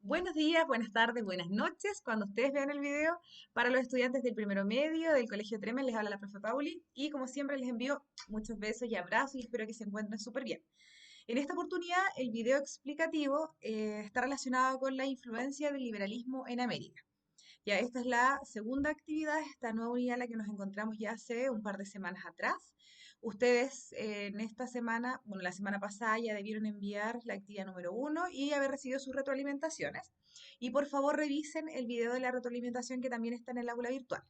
Buenos días, buenas tardes, buenas noches. Cuando ustedes vean el video, para los estudiantes del primero medio del Colegio Tremel, les habla la profe Pauli y como siempre les envío muchos besos y abrazos y espero que se encuentren súper bien. En esta oportunidad, el video explicativo está relacionado con la influencia del liberalismo en América. Ya esta es la segunda actividad, esta nueva unidad en la que nos encontramos ya hace un par de semanas atrás. Ustedes en esta semana, bueno, la semana pasada ya debieron enviar la actividad número uno y haber recibido sus retroalimentaciones. Y por favor revisen el video de la retroalimentación que también está en el aula virtual.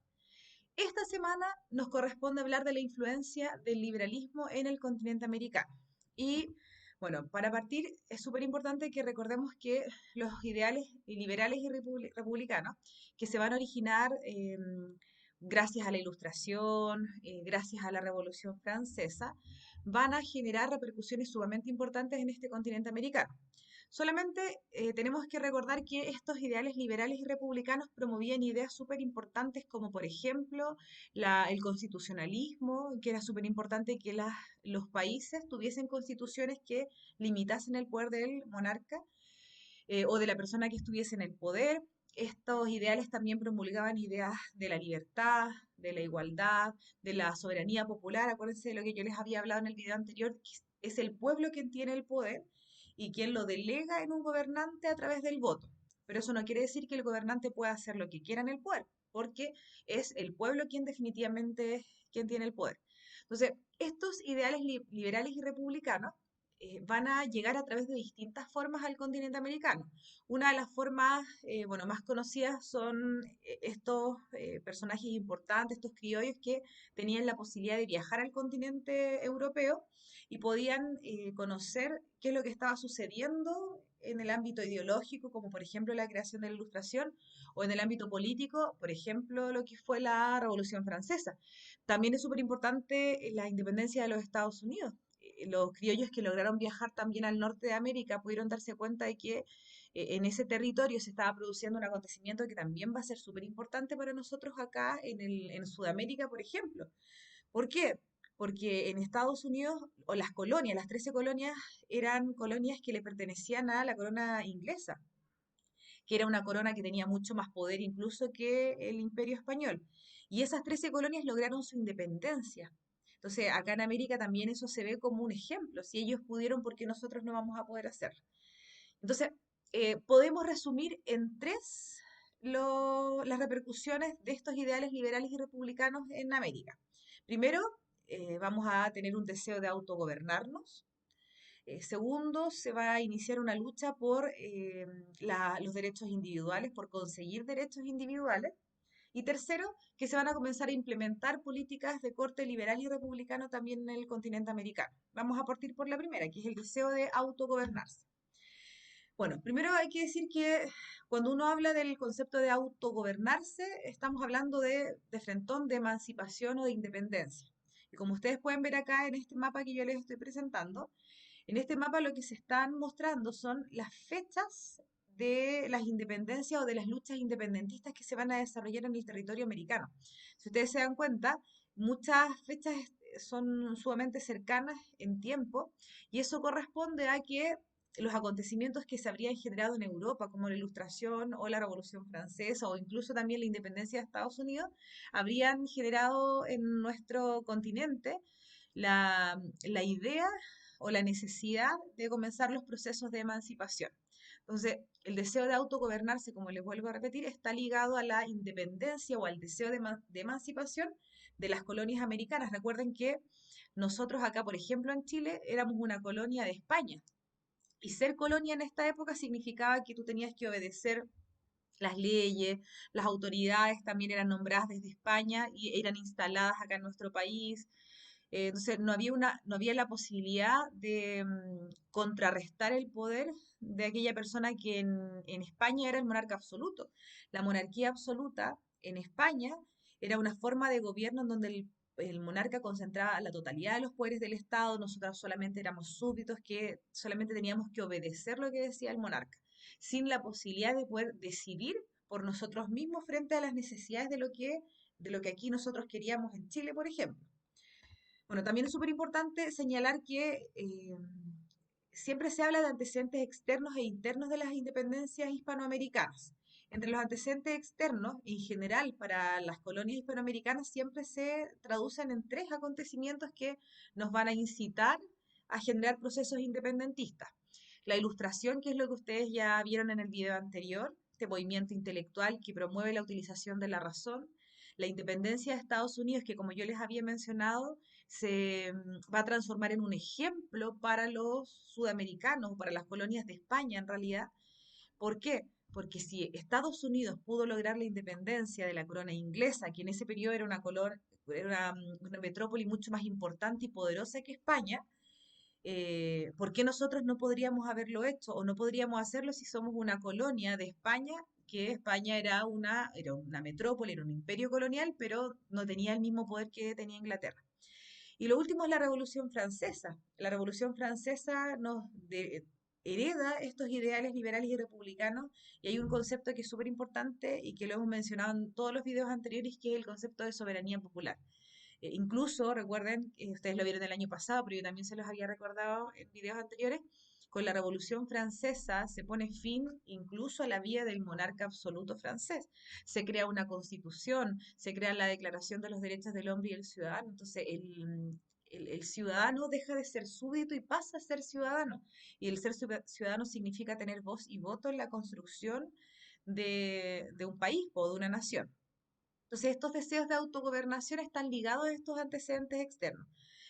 Esta semana nos corresponde hablar de la influencia del liberalismo en el continente americano. Y bueno, para partir es súper importante que recordemos que los ideales liberales y republicanos que se van a originar gracias a la Ilustración, gracias a la Revolución Francesa, van a generar repercusiones sumamente importantes en este continente americano. Solamente tenemos que recordar que estos ideales liberales y republicanos promovían ideas súper importantes como por ejemplo el constitucionalismo, que era súper importante que los países tuviesen constituciones que limitasen el poder del monarca o de la persona que estuviese en el poder. Estos ideales también promulgaban ideas de la libertad, de la igualdad, de la soberanía popular. Acuérdense de lo que yo les había hablado en el video anterior, que es el pueblo quien tiene el poder y quien lo delega en un gobernante a través del voto. Pero eso no quiere decir que el gobernante pueda hacer lo que quiera en el poder, porque es el pueblo quien definitivamente quien tiene el poder. Entonces, estos ideales liberales y republicanos van a llegar a través de distintas formas al continente americano. Una de las formas, bueno, más conocidas son estos personajes importantes, estos criollos que tenían la posibilidad de viajar al continente europeo y podían conocer qué es lo que estaba sucediendo en el ámbito ideológico, como por ejemplo la creación de la Ilustración, o en el ámbito político, por ejemplo, lo que fue la Revolución Francesa. También es súper importante la independencia de los Estados Unidos. Los criollos que lograron viajar también al norte de América pudieron darse cuenta de que en ese territorio se estaba produciendo un acontecimiento que también va a ser súper importante para nosotros acá en Sudamérica, por ejemplo. ¿Por qué? Porque en Estados Unidos, o las colonias, las 13 colonias, eran colonias que le pertenecían a la corona inglesa, que era una corona que tenía mucho más poder incluso que el Imperio Español. Y esas 13 colonias lograron su independencia. Entonces, acá en América también eso se ve como un ejemplo. Si ellos pudieron, ¿por qué nosotros no vamos a poder hacerlo? Entonces, podemos resumir en tres las repercusiones de estos ideales liberales y republicanos en América. Primero, vamos a tener un deseo de autogobernarnos. Segundo, se va a iniciar una lucha por los derechos individuales, por conseguir derechos individuales. Y tercero, que se van a comenzar a implementar políticas de corte liberal y republicano también en el continente americano. Vamos a partir por la primera, que es el deseo de autogobernarse. Bueno, primero hay que decir que cuando uno habla del concepto de autogobernarse, estamos hablando de frentón, de emancipación o de independencia. Y como ustedes pueden ver acá en este mapa que yo les estoy presentando, en este mapa lo que se están mostrando son las fechas de las independencias o de las luchas independentistas que se van a desarrollar en el territorio americano. Si ustedes se dan cuenta, muchas fechas son sumamente cercanas en tiempo y eso corresponde a que los acontecimientos que se habrían generado en Europa, como la Ilustración o la Revolución Francesa o incluso también la independencia de Estados Unidos, habrían generado en nuestro continente la idea o la necesidad de comenzar los procesos de emancipación. Entonces, el deseo de autogobernarse, como les vuelvo a repetir, está ligado a la independencia o al deseo de emancipación de las colonias americanas. Recuerden que nosotros acá, por ejemplo, en Chile, éramos una colonia de España. Y ser colonia en esta época significaba que tú tenías que obedecer las leyes, las autoridades también eran nombradas desde España y eran instaladas acá en nuestro país. Entonces no había la posibilidad de contrarrestar el poder de aquella persona que en España era el monarca absoluto. La monarquía absoluta en España era una forma de gobierno en donde el monarca concentraba la totalidad de los poderes del Estado, nosotros solamente éramos súbditos que solamente teníamos que obedecer lo que decía el monarca, sin la posibilidad de poder decidir por nosotros mismos frente a las necesidades de lo que aquí nosotros queríamos en Chile, por ejemplo. Bueno, también es súper importante señalar que siempre se habla de antecedentes externos e internos de las independencias hispanoamericanas. Entre los antecedentes externos, en general, para las colonias hispanoamericanas siempre se traducen en tres acontecimientos que nos van a incitar a generar procesos independentistas. La ilustración, que es lo que ustedes ya vieron en el video anterior, este movimiento intelectual que promueve la utilización de la razón, la independencia de Estados Unidos, que como yo les había mencionado, se va a transformar en un ejemplo para los sudamericanos, para las colonias de España en realidad. ¿Por qué? Porque si Estados Unidos pudo lograr la independencia de la corona inglesa, que en ese periodo era una metrópoli mucho más importante y poderosa que España, ¿por qué nosotros no podríamos haberlo hecho o no podríamos hacerlo si somos una colonia de España? Que España era una metrópoli, era un imperio colonial, pero no tenía el mismo poder que tenía Inglaterra. Y lo último es la Revolución Francesa. La Revolución Francesa hereda estos ideales liberales y republicanos, y hay un concepto que es súper importante y que lo hemos mencionado en todos los videos anteriores, que es el concepto de soberanía popular. Incluso, recuerden, ustedes lo vieron el año pasado, pero yo también se los había recordado en videos anteriores, con la Revolución Francesa se pone fin incluso a la vía del monarca absoluto francés. Se crea una constitución, se crea la Declaración de los Derechos del Hombre y el Ciudadano. Entonces, el ciudadano deja de ser súbdito y pasa a ser ciudadano. Y el ser ciudadano significa tener voz y voto en la construcción de un país o de una nación. Entonces, estos deseos de autogobernación están ligados a estos antecedentes externos.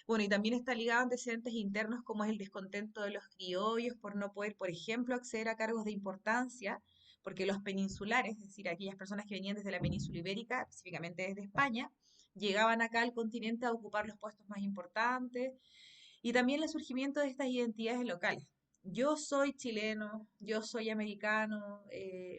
Bueno, y también está ligado a antecedentes internos como es el descontento de los criollos por no poder, por ejemplo, acceder a cargos de importancia, porque los peninsulares, es decir, aquellas personas que venían desde la península ibérica, específicamente desde España, llegaban acá al continente a ocupar los puestos más importantes, y también el surgimiento de estas identidades locales. Yo soy chileno, yo soy americano,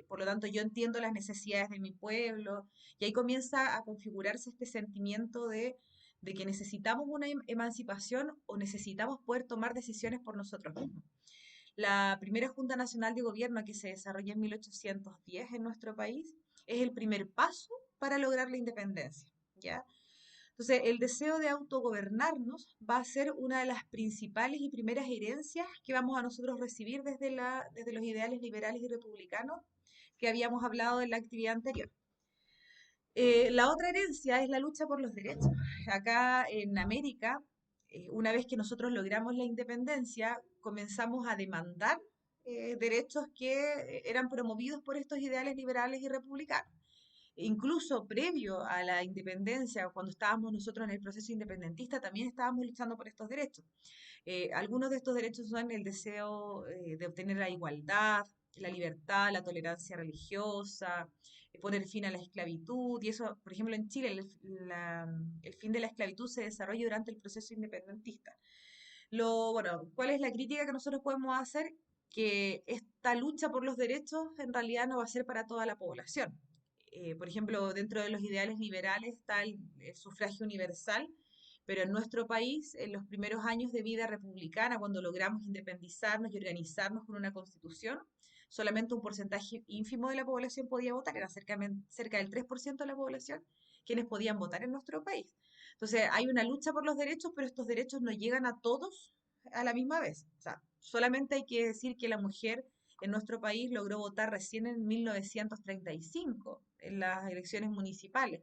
por lo tanto yo entiendo las necesidades de mi pueblo, y ahí comienza a configurarse este sentimiento de que necesitamos una emancipación o necesitamos poder tomar decisiones por nosotros mismos. La primera Junta Nacional de Gobierno, que se desarrolla en 1810 en nuestro país, es el primer paso para lograr la independencia, ¿ya? Entonces, el deseo de autogobernarnos va a ser una de las principales y primeras herencias que vamos a nosotros recibir desde los ideales liberales y republicanos que habíamos hablado en la actividad anterior. La otra herencia es la lucha por los derechos. Acá en América, una vez que nosotros logramos la independencia, comenzamos a demandar derechos que eran promovidos por estos ideales liberales y republicanos. Incluso previo a la independencia, cuando estábamos nosotros en el proceso independentista, también estábamos luchando por estos derechos. Algunos de estos derechos son el deseo de obtener la igualdad, la libertad, la tolerancia religiosa, poner fin a la esclavitud, y eso, por ejemplo, en Chile el fin de la esclavitud se desarrolla durante el proceso independentista. Bueno, ¿cuál es la crítica que nosotros podemos hacer? Que esta lucha por los derechos en realidad no va a ser para toda la población. Por ejemplo, dentro de los ideales liberales está el sufragio universal, pero en nuestro país, en los primeros años de vida republicana, cuando logramos independizarnos y organizarnos con una constitución, solamente un porcentaje ínfimo de la población podía votar, era cerca del 3% de la población quienes podían votar en nuestro país. Entonces, hay una lucha por los derechos, pero estos derechos no llegan a todos a la misma vez. O sea, solamente hay que decir que la mujer en nuestro país logró votar recién en 1935, en las elecciones municipales,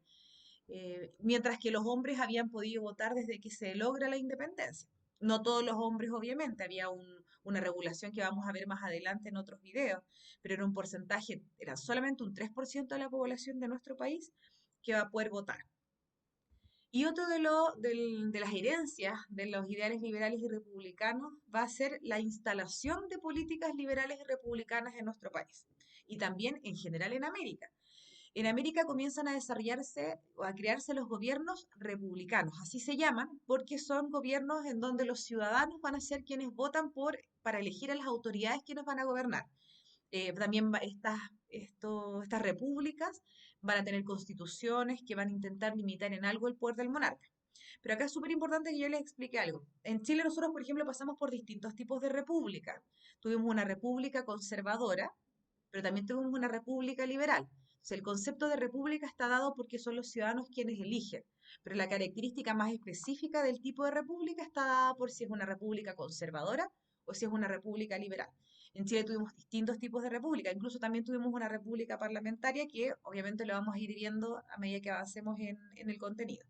mientras que los hombres habían podido votar desde que se logra la independencia. No todos los hombres, obviamente, había una regulación que vamos a ver más adelante en otros videos, pero era un porcentaje, era solamente un 3% de la población de nuestro país que va a poder votar. Y otro de las herencias de los ideales liberales y republicanos va a ser la instalación de políticas liberales y republicanas en nuestro país y también en general en América. En América comienzan a desarrollarse o a crearse los gobiernos republicanos, así se llaman, porque son gobiernos en donde los ciudadanos van a ser quienes votan para elegir a las autoridades que nos van a gobernar. También estas repúblicas van a tener constituciones que van a intentar limitar en algo el poder del monarca. Pero acá es súper importante que yo les explique algo. En Chile nosotros, por ejemplo, pasamos por distintos tipos de república. Tuvimos una república conservadora, pero también tuvimos una república liberal. O sea, el concepto de república está dado porque son los ciudadanos quienes eligen, pero la característica más específica del tipo de república está dada por si es una república conservadora o si es una república liberal. En Chile tuvimos distintos tipos de república, incluso también tuvimos una república parlamentaria que obviamente lo vamos a ir viendo a medida que avancemos en el contenido.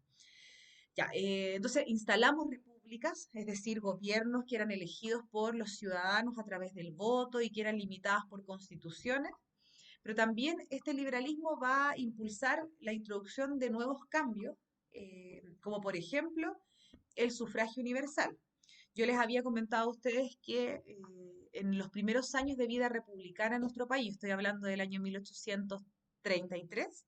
Ya, entonces instalamos repúblicas, es decir, gobiernos que eran elegidos por los ciudadanos a través del voto y que eran limitadas por constituciones, pero también este liberalismo va a impulsar la introducción de nuevos cambios, como por ejemplo el sufragio universal. Yo les había comentado a ustedes que en los primeros años de vida republicana en nuestro país, estoy hablando del año 1833,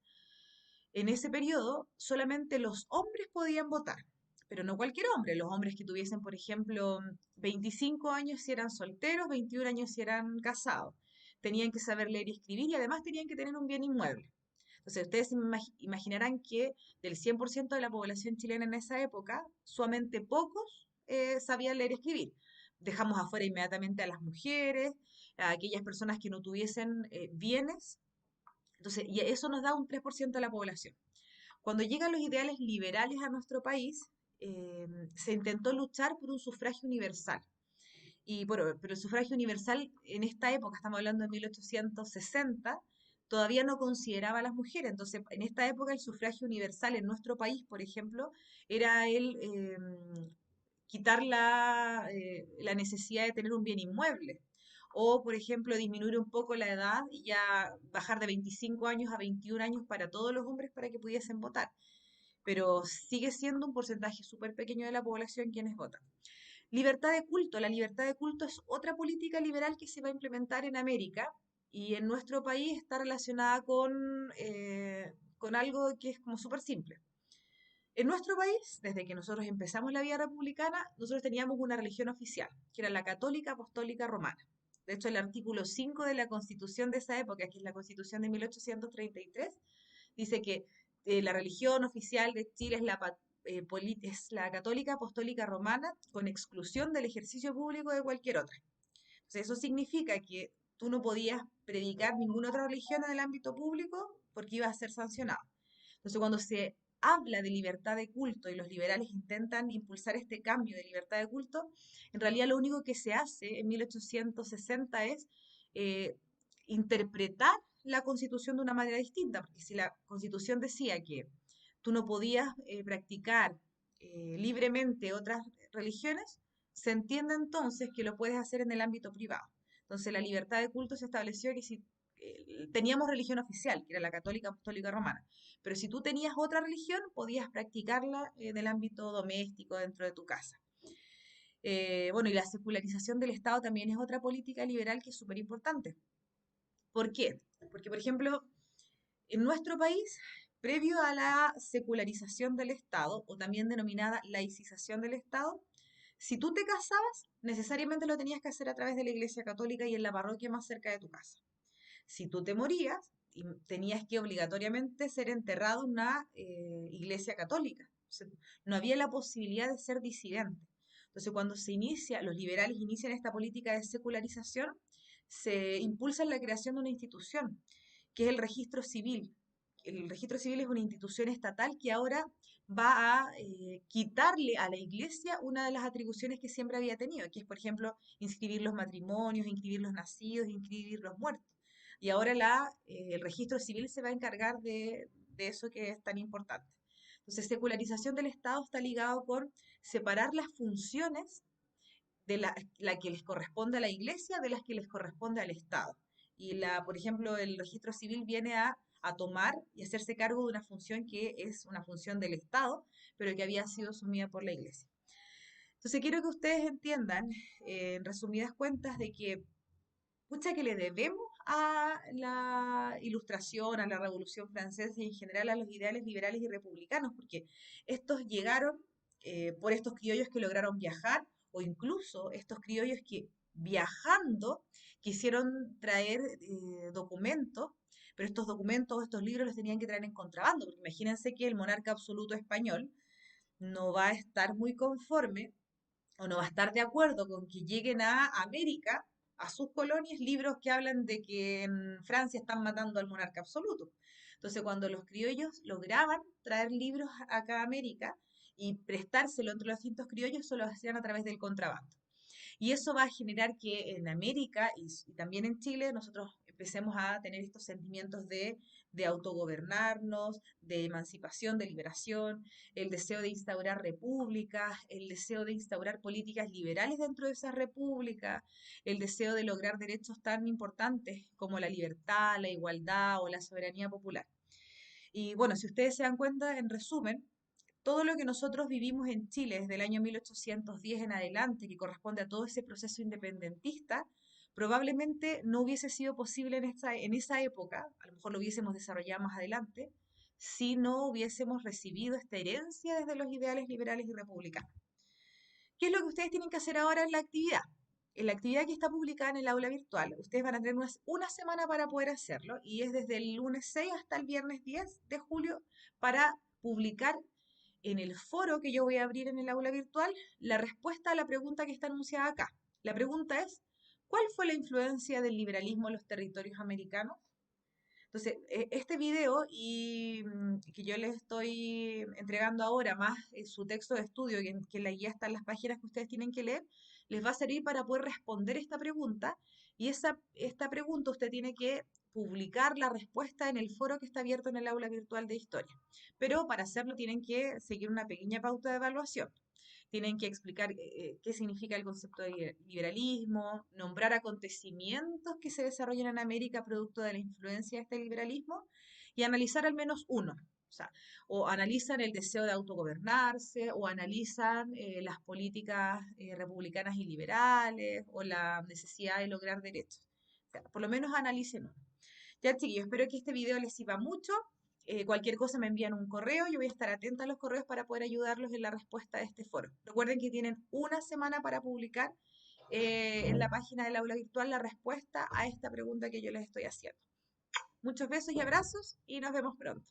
en ese periodo solamente los hombres podían votar, pero no cualquier hombre, los hombres que tuviesen, por ejemplo, 25 años si eran solteros, 21 años si eran casados. Tenían que saber leer y escribir y además tenían que tener un bien inmueble. Entonces, ustedes se imaginarán que del 100% de la población chilena en esa época, solamente pocos sabían leer y escribir. Dejamos afuera inmediatamente a las mujeres, a aquellas personas que no tuviesen bienes. Entonces, y eso nos da un 3% de la población. Cuando llegan los ideales liberales a nuestro país, se intentó luchar por un sufragio universal. Y bueno, pero el sufragio universal en esta época, estamos hablando de 1860, todavía no consideraba a las mujeres. Entonces, en esta época el sufragio universal en nuestro país, por ejemplo, era el quitar la necesidad de tener un bien inmueble. O, por ejemplo, disminuir un poco la edad y ya bajar de 25 años a 21 años para todos los hombres para que pudiesen votar. Pero sigue siendo un porcentaje súper pequeño de la población quienes votan. Libertad de culto. La libertad de culto es otra política liberal que se va a implementar en América y en nuestro país está relacionada con algo que es como súper simple. En nuestro país, desde que nosotros empezamos la vida republicana, nosotros teníamos una religión oficial, que era la católica apostólica romana. De hecho, el artículo 5 de la constitución de esa época, que es la constitución de 1833, dice que la religión oficial de Chile es la católica apostólica romana, con exclusión del ejercicio público de cualquier otra. Entonces, eso significa que tú no podías predicar ninguna otra religión en el ámbito público porque ibas a ser sancionado. Entonces, cuando se habla de libertad de culto y los liberales intentan impulsar este cambio de libertad de culto, en realidad lo único que se hace en 1860 es eh, interpretar la constitución de una manera distinta, porque si la constitución decía que tú no podías practicar libremente otras religiones, se entiende entonces que lo puedes hacer en el ámbito privado. Entonces la libertad de culto se estableció que si teníamos religión oficial, que era la católica apostólica romana, pero si tú tenías otra religión, podías practicarla en el ámbito doméstico dentro de tu casa. Bueno, y la secularización del Estado también es otra política liberal que es súper importante. ¿Por qué? Porque, por ejemplo, en nuestro país, previo a la secularización del Estado, o también denominada laicización del Estado, si tú te casabas, necesariamente lo tenías que hacer a través de la Iglesia Católica y en la parroquia más cerca de tu casa. Si tú te morías, tenías que obligatoriamente ser enterrado en una iglesia católica. O sea, no había la posibilidad de ser disidente. Entonces, cuando los liberales inician esta política de secularización, se impulsa la creación de una institución, que es el registro civil. El registro civil es una institución estatal que ahora va a quitarle a la iglesia una de las atribuciones que siempre había tenido, que es, por ejemplo, inscribir los matrimonios, inscribir los nacidos, inscribir los muertos. Y ahora el registro civil se va a encargar de eso que es tan importante. Entonces, secularización del Estado está ligado con separar las funciones de la que les corresponde a la Iglesia de las que les corresponde al Estado. Y por ejemplo, el registro civil viene a tomar y hacerse cargo de una función que es una función del Estado, pero que había sido asumida por la Iglesia. Entonces, quiero que ustedes entiendan, en resumidas cuentas, de que pucha que le debemos a la Ilustración, a la Revolución Francesa y en general a los ideales liberales y republicanos, porque estos llegaron por estos criollos que lograron viajar o incluso estos criollos que viajando quisieron traer documentos, pero estos documentos, estos libros los tenían que traer en contrabando, porque imagínense que el monarca absoluto español no va a estar muy conforme o no va a estar de acuerdo con que lleguen a América, a sus colonias, libros que hablan de que en Francia están matando al monarca absoluto. Entonces, cuando los criollos lograban traer libros acá a América y prestárselo entre los distintos criollos, solo lo hacían a través del contrabando. Y eso va a generar que en América y también en Chile nosotros empecemos a tener estos sentimientos de autogobernarnos, de emancipación, de liberación, el deseo de instaurar repúblicas, el deseo de instaurar políticas liberales dentro de esas repúblicas, el deseo de lograr derechos tan importantes como la libertad, la igualdad o la soberanía popular. Y bueno, si ustedes se dan cuenta, en resumen, todo lo que nosotros vivimos en Chile desde el año 1810 en adelante, que corresponde a todo ese proceso independentista, probablemente no hubiese sido posible en esa época, a lo mejor lo hubiésemos desarrollado más adelante, si no hubiésemos recibido esta herencia desde los ideales liberales y republicanos. ¿Qué es lo que ustedes tienen que hacer ahora en la actividad? En la actividad que está publicada en el aula virtual, ustedes van a tener una semana para poder hacerlo y es desde el lunes 6 hasta el viernes 10 de julio para publicar en el foro que yo voy a abrir en el aula virtual la respuesta a la pregunta que está anunciada acá. La pregunta es, ¿cuál fue la influencia del liberalismo en los territorios americanos? Entonces, este video que yo les estoy entregando ahora, más su texto de estudio, que en la guía están las páginas que ustedes tienen que leer, les va a servir para poder responder esta pregunta. Y esta pregunta usted tiene que publicar la respuesta en el foro que está abierto en el aula virtual de historia. Pero para hacerlo tienen que seguir una pequeña pauta de evaluación. Tienen que explicar qué significa el concepto de liberalismo, nombrar acontecimientos que se desarrollan en América producto de la influencia de este liberalismo y analizar al menos uno. O sea, o analizan el deseo de autogobernarse, o analizan las políticas republicanas y liberales, o la necesidad de lograr derechos. O sea, por lo menos analicen uno. Ya, chiquillos, espero que este video les sirva mucho. Cualquier cosa me envían un correo, yo voy a estar atenta a los correos para poder ayudarlos en la respuesta de este foro. Recuerden que tienen una semana para publicar en la página del aula virtual la respuesta a esta pregunta que yo les estoy haciendo. Muchos besos y abrazos y nos vemos pronto.